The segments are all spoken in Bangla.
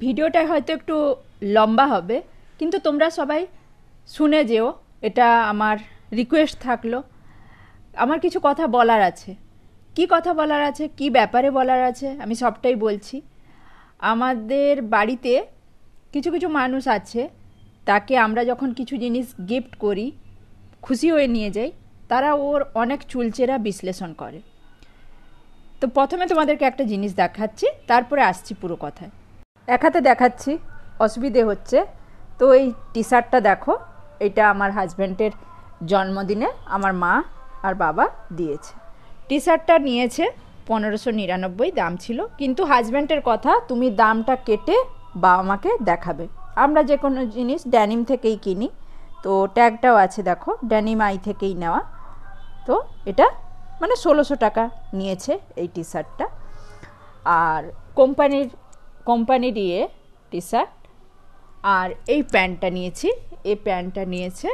ভিডিওটা হয়তো একটু লম্বা হবে, কিন্তু তোমরা সবাই শুনে যেও, এটা আমার রিকোয়েস্ট থাকলো। আমার কিছু কথা বলার আছে। কি কথা বলার আছে, কি ব্যাপারে বলার আছে, আমি সবটাই বলছি। আমাদের বাড়িতে কিছু কিছু মানুষ আছে, তাকে আমরা যখন কিছু জিনিস গিফট করি, খুশি হয়ে নিয়ে যাই, তারা ওর অনেক চুলচেরা বিশ্লেষণ করে। তো প্রথমে তোমাদেরকে একটা জিনিস দেখাচ্ছি, তারপরে আসছি পুরো কথায়। এক হাতে দেখাচ্ছি, অসুবিধে হচ্ছে। তো এই টি শার্টটা দেখো, এটা আমার হাজব্যান্ডের জন্মদিনে আমার মা আর বাবা দিয়েছে। টি শার্টটা নিয়েছে 1599 দাম ছিল, কিন্তু হাজব্যান্ডের কথা, তুমি দামটা কেটে বাবা মাকে দেখাবে। আমরা যে কোনো জিনিস ড্যানিম থেকেই কিনি, তো ট্যাগটাও আছে দেখো, ড্যানিম আই থেকেই নেওয়া। তো এটা মানে 1600 টাকা নিয়েছে এই টি শার্টটা। আর কোম্পানির টি শার্ট। আর এই প্যান্টটা নিয়েছি, এই প্যান্টটা নিয়েছে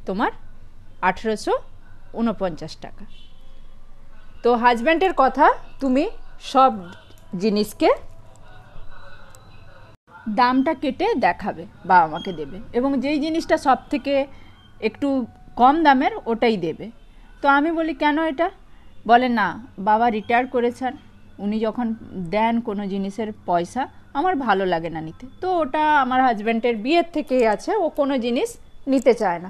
তোমার 1849 টাকা। তো হাজব্যান্ডের কথা, তুমি সব জিনিসকে দামটা কেটে দেখাবে, বাবা মাকে দেবে, এবং যেই জিনিসটা সব থেকে একটু কম দামের ওটাই দেবে। তো আমি বলি কেন এটা? বলে না, বাবা রিটায়ার করেছেন, উনি যখন দেন কোনো জিনিসের পয়সা আমার ভালো লাগে না নিতে। তো ওটা আমার হাজব্যান্ডের বিয়ের থেকেই আছে, ও কোনো জিনিস নিতে চায় না।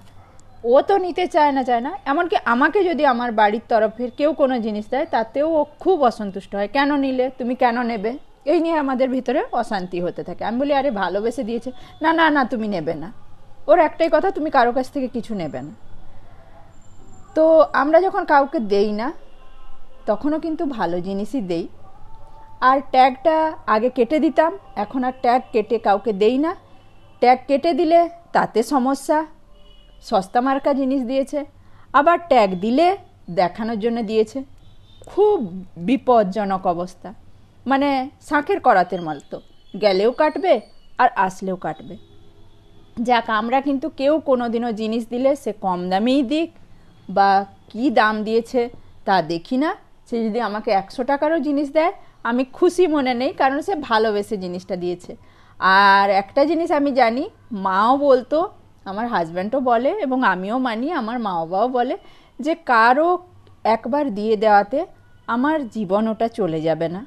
ও তো নিতে চায় না, এমনকি আমাকে যদি আমার বাড়ির তরফের কেউ কোনো জিনিস দেয়, তাতেও ও খুব অসন্তুষ্ট হয়। কেন নিলে, তুমি কেন নেবে, এই নিয়ে আমাদের ভিতরে অশান্তি হতে থাকে। আমি বলি, আরে ভালোবেসে দিয়েছে, না না না তুমি নেবে না। ওর একটাই কথা, তুমি কারো কাছ থেকে কিছু নেবে না। তো আমরা যখন কাউকে দেই না, তখনও কিন্তু ভালো জিনিসই দেই। আর ট্যাগটা আগে কেটে দিতাম, এখন আর ট্যাগ কেটে কাউকে দেই না। ট্যাগ কেটে দিলে তাতে সমস্যা, সস্তা মার্কা জিনিস দিয়েছে, আবার ট্যাগ দিলে দেখানোর জন্য দিয়েছে। খুব বিপজ্জনক অবস্থা, মানে শাঁখের করাতের মতো, গেলেও কাটবে আর আসলেও কাটবে। যাক, আমরা কিন্তু কেউ কোনো দিনও জিনিস দিলে সে কম দামেই দিক বা কি দাম দিয়েছে তা দেখি না। সে যদি আমাকে 100 টাকারও জিনিস দেয়, আমি খুশি মনে নেই, কারণ সে ভালোবেসে জিনিসটা দিয়েছে। আর একটা জিনিস আমি জানি, মাও বলতো, আমার হাজব্যান্ডও বলে, এবং আমিও মানি, আমার মা বাবাও বলে, যে কারো একবার দিয়ে দেওয়াতে আমার জীবন ওটা চলে যাবে না।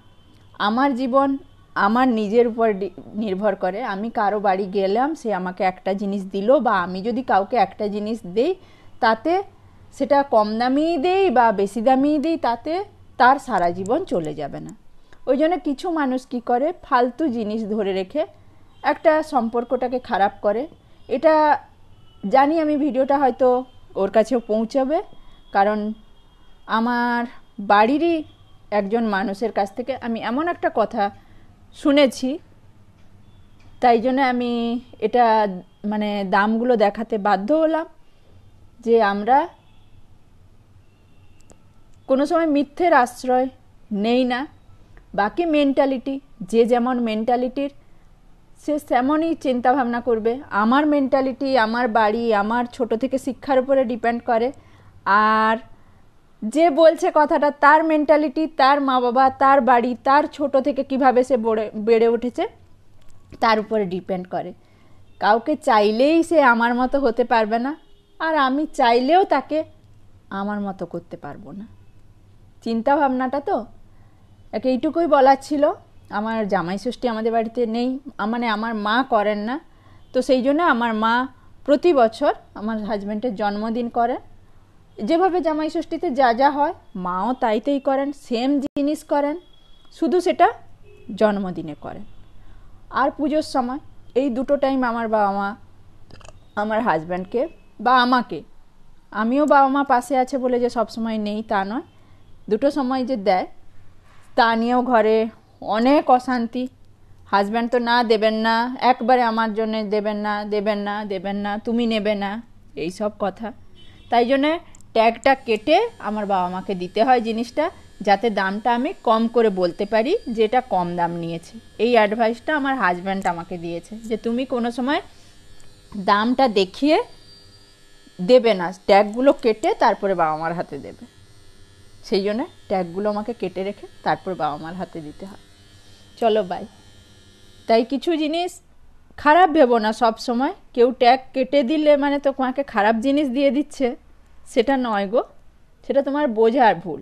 আমার জীবন আমার নিজের উপর নির্ভর করে। আমি কারো বাড়ি গেলাম, সে আমাকে একটা জিনিস দিল, বা আমি যদি কাউকে একটা জিনিস দেই, তাতে সেটা কম দামিই দেই বা বেশি দামিই দিই, তাতে তার সারা জীবন চলে যাবে না। ওই জন্য কিছু মানুষ কি করে, ফালতু জিনিস ধরে রেখে একটা সম্পর্কটাকে খারাপ করে। এটা জানি আমি, ভিডিওটা হয়তো ওর কাছেও পৌঁছাবে, কারণ আমার বাড়িরই একজন মানুষের কাছ থেকে আমি এমন একটা কথা শুনেছি, তাই জন্য আমি এটা মানে দামগুলো দেখাতে বাধ্য হলাম, যে আমরা কোনো সময় মিথ্যের আশ্রয় নেই না। বাকি মেন্টালিটি, যে যেমন মেন্টালিটির সে তেমনই চিন্তাভাবনা করবে। আমার মেন্টালিটি, আমার বাড়ি, আমার ছোট থেকে শিক্ষার উপরে ডিপেন্ড করে। আর যে বলছে কথাটা, তার মেন্টালিটি, তার মা বাবা, তার বাড়ি, তার ছোট থেকে কিভাবে সে বেড়ে উঠেছে, তার উপরে ডিপেন্ড করে। কাউকে চাইলেই সে আমার মতো হতে পারবে না, আর আমি চাইলেও তাকে আমার মতো করতে পারবো না। চিন্তা ভাবনাটা তো একে এইটুকুই বলার ছিল। আমার জামাই ষষ্ঠী আমাদের বাড়িতে নেই, মানে আমার মা করেন না, তো সেই জন্য আমার মা প্রতি বছর আমার হাজব্যান্ডের জন্মদিন করেন। যেভাবে জামাই ষষ্ঠীতে যা যা হয়, মাও তাই করেন, সেম জিনিস করেন, শুধু সেটা জন্মদিনে করেন। আর পুজোর সময় এই দুটো টাইম আমার বাবা মা আমার হাজব্যান্ডকে বা আমাকে, আমিও বাবা মা পাশে আছে বলে যে সবসময় নেই তা নয়, দুটো সময় যে দেয়, তা নিয়েও ঘরে অনেক অশান্তি। হাজব্যান্ড তো না দেবেন না, একবারে আমার জন্য দেবেন না, দেবেন না, দেবেন না, তুমি নেবে না, এই সব কথা। তাই জন্যে ট্যাগটা কেটে আমার বাবা মাকে দিতে হয় জিনিসটা, যাতে দামটা আমি কম করে বলতে পারি যে এটা কম দাম নিয়েছে। এই অ্যাডভাইসটা আমার হাজব্যান্ড আমাকে দিয়েছে, যে তুমি কোনো সময় দামটা দেখিয়ে দেবে না, ট্যাগগুলো কেটে তারপরে বাবা মার হাতে দেবে। সেই জন্য ট্যাগগুলো আমাকে কেটে রেখে তারপর বাবা মার হাতে দিতে হয়। চলো, বাই। তাই কিছু জিনিস খারাপ ভেবো না সব সময়। কেউ ট্যাগ কেটে দিলে মানে তোমাকে খারাপ জিনিস দিয়ে দিচ্ছে, সেটা নয় গো, সেটা তোমার বোঝার ভুল।